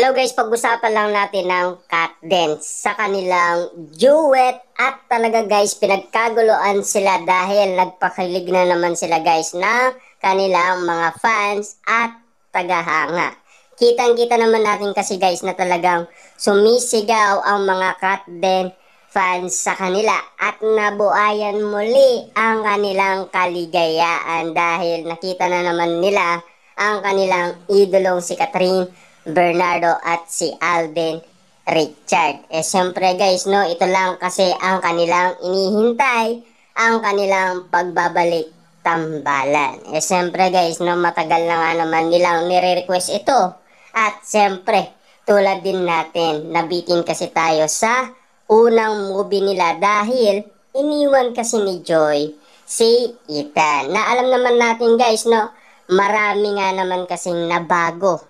Hello guys, pag-usapan lang natin ng Kat Dance sa kanilang duet at talaga guys, pinagkaguluan sila dahil nagpakilig na naman sila guys ng kanilang mga fans at tagahanga. Kitang-kita naman natin kasi guys na talagang sumisigaw ang mga Kat Dance fans sa kanila at nabuhayan muli ang kanilang kaligayaan dahil nakita na naman nila ang kanilang idolong si Catherine Bernardo at si Alden Richard. Siyempre guys, no, ito lang kasi ang kanilang inihintay, ang kanilang pagbabalik tambalan. Siyempre guys, no, matagal na nga naman nilang nire-request ito. At siyempre, tulad din natin, nabitin kasi tayo sa unang movie nila dahil iniwan kasi ni Joy si Ethan. Na alam naman natin guys, no, marami nga naman kasing nabago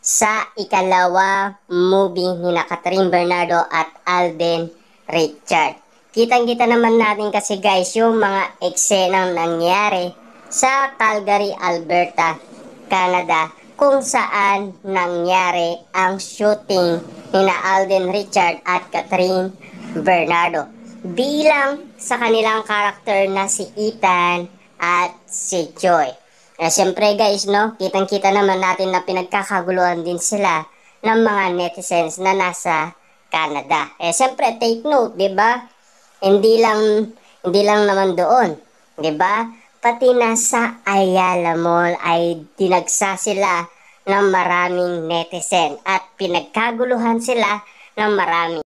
sa ikalawa movie ni Catherine Bernardo at Alden Richard. Kitang-kita naman natin kasi guys yung mga eksenang nangyari sa Calgary, Alberta, Canada, kung saan nangyari ang shooting ni Alden Richard at Catherine Bernardo bilang sa kanilang karakter na si Ethan at si Joy. Siyempre guys, no, kitang-kita naman natin na pinagkakaguluhan din sila ng mga netizens na nasa Canada. Siyempre, take note, 'di ba? Hindi lang naman doon, 'di ba? Pati nasa Ayala Mall ay dinagsa sila ng maraming netizen at pinagkaguluhan sila ng marami.